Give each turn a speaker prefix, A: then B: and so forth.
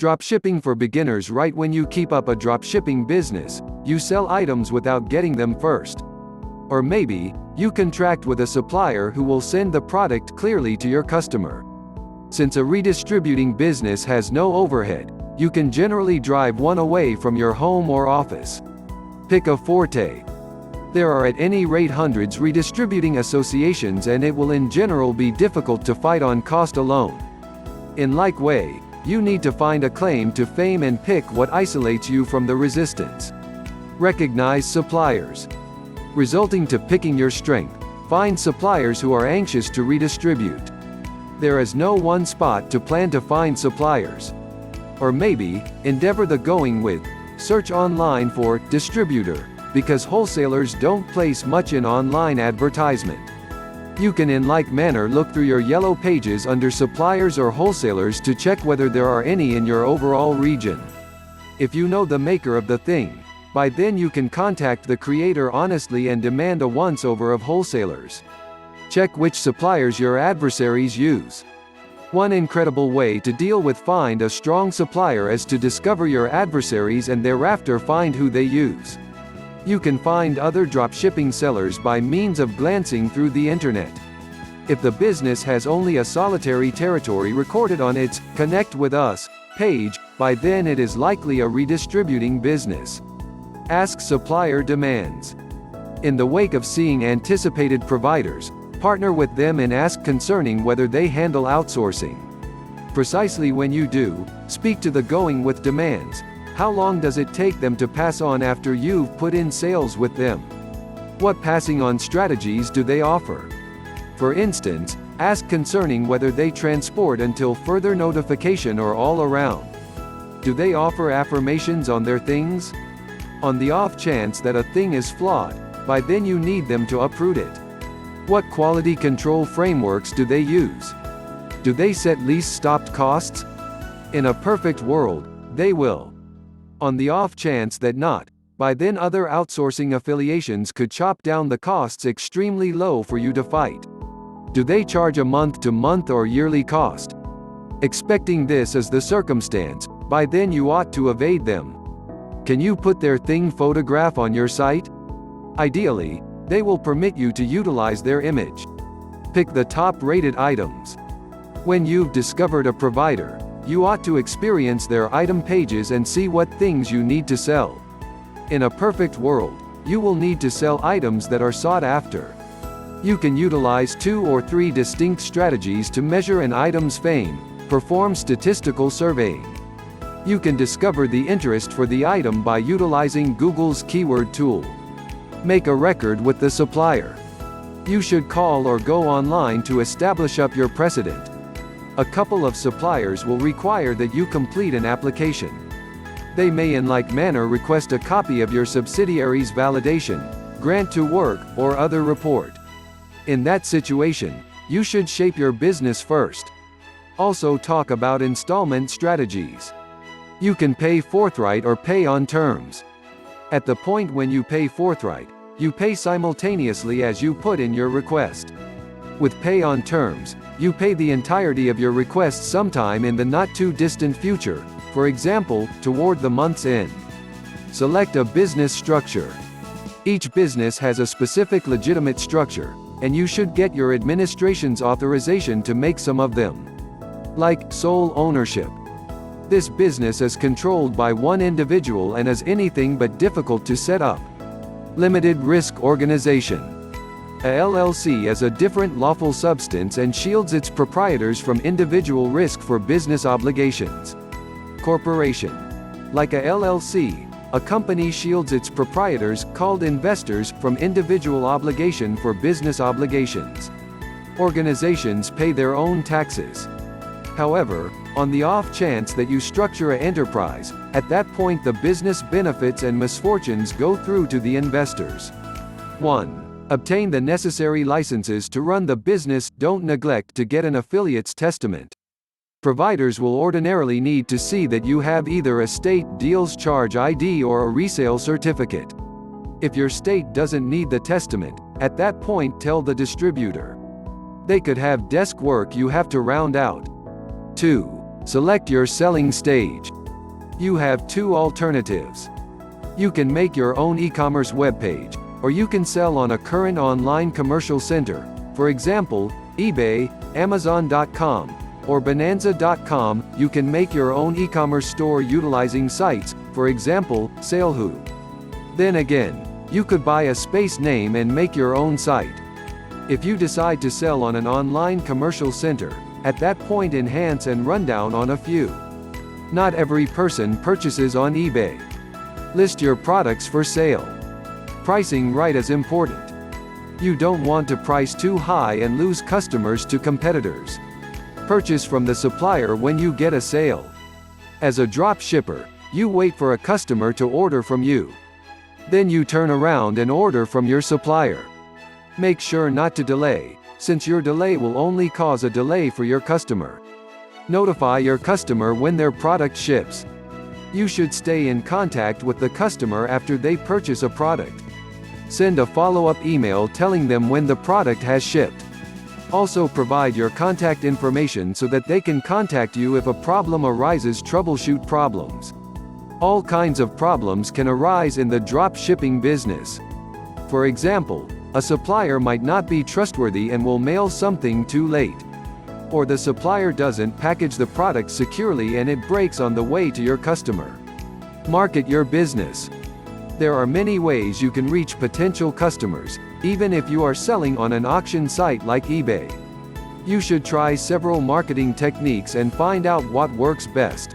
A: Dropshipping for beginners. Right when you keep up a dropshipping business, you sell items without getting them first. Or maybe, you contract with a supplier who will send the product clearly to your customer. Since a redistributing business has no overhead, you can generally drive one away from your home or office. Pick a forte. There are at any rate hundreds redistributing associations, and it will in general be difficult to fight on cost alone. In like way, you need to find a claim to fame and pick what isolates you from the resistance. Recognize suppliers. Resulting to picking your strength, find suppliers who are anxious to redistribute. There is no one spot to plan to find suppliers. Or maybe, endeavor the going with, search online for distributor, because wholesalers don't place much in online advertisement. You can in like manner look through your yellow pages under suppliers or wholesalers to check whether there are any in your overall region. If you know the maker of the thing, by then you can contact the creator honestly and demand a once-over of wholesalers. Check which suppliers your adversaries use. One incredible way to deal with find a strong supplier is to discover your adversaries and thereafter find who they use. You can find other dropshipping sellers by means of glancing through the internet. If the business has only a solitary territory recorded on its Connect with Us page, by then it is likely a redistributing business. Ask supplier demands. In the wake of seeing anticipated providers, partner with them and ask concerning whether they handle outsourcing. Precisely when you do, speak to the going with demands. How long does it take them to pass on after you've put in sales with them? What passing on strategies do they offer? For instance, ask concerning whether they transport until further notification or all around. Do they offer affirmations on their things? On the off chance that a thing is flawed, by then you need them to uproot it. What quality control frameworks do they use? Do they set least stopped costs? In a perfect world, they will. On the off chance that not, by then other outsourcing affiliations could chop down the costs extremely low for you to fight. Do they charge a month-to-month or yearly cost? Expecting this is the circumstance, by then you ought to evade them. Can you put their thing photograph on your site? Ideally, they will permit you to utilize their image. Pick the top-rated items. When you've discovered a provider, you ought to experience their item pages and see what things you need to sell. In a perfect world, you will need to sell items that are sought after. You can utilize 2 or 3 distinct strategies to measure an item's fame. Perform statistical surveying. You can discover the interest for the item by utilizing Google's keyword tool. Make a record with the supplier. You should call or go online to establish up your precedent. A couple of suppliers will require that you complete an application. They may in like manner request a copy of your subsidiary's validation, grant to work, or other report. In that situation, you should shape your business first. Also talk about installment strategies. You can pay forthright or pay on terms. At the point when you pay forthright, you pay simultaneously as you put in your request. With pay on terms, you pay the entirety of your request sometime in the not-too-distant future, for example, toward the month's end. Select a business structure. Each business has a specific legitimate structure, and you should get your administration's authorization to make some of them. Like sole ownership. This business is controlled by one individual and is anything but difficult to set up. Limited risk organization. A LLC is a different lawful substance and shields its proprietors from individual risk for business obligations. Corporation. Like a LLC, a company shields its proprietors, called investors, from individual obligation for business obligations. Organizations pay their own taxes. However, on the off chance that you structure an enterprise, at that point the business benefits and misfortunes go through to the investors. 1. Obtain the necessary licenses to run the business. Don't neglect to get an affiliate's testament. Providers will ordinarily need to see that you have either a state deals charge ID or a resale certificate. If your state doesn't need the testament, at that point tell the distributor. They could have desk work you have to round out. 2. Select your selling stage. You have two alternatives. You can make your own e-commerce webpage, or you can sell on a current online commercial center, for example, eBay, Amazon.com, or Bonanza.com. You can make your own e-commerce store utilizing sites, for example, Salehoo. Then again, you could buy a space name and make your own site. If you decide to sell on an online commercial center, at that point enhance and run down on a few. Not every person purchases on eBay. List your products for sale. Pricing right is important. You don't want to price too high and lose customers to competitors. Purchase from the supplier when you get a sale. As a drop shipper, you wait for a customer to order from you. Then you turn around and order from your supplier. Make sure not to delay, since your delay will only cause a delay for your customer. Notify your customer when their product ships. You should stay in contact with the customer after they purchase a product. Send a follow-up email telling them when the product has shipped. Also provide your contact information so that they can contact you if a problem arises. Troubleshoot problems. All kinds of problems can arise in the drop shipping business. For example, a supplier might not be trustworthy and will mail something too late. Or the supplier doesn't package the product securely and it breaks on the way to your customer. Market your business. There are many ways you can reach potential customers, even if you are selling on an auction site like eBay. You should try several marketing techniques and find out what works best.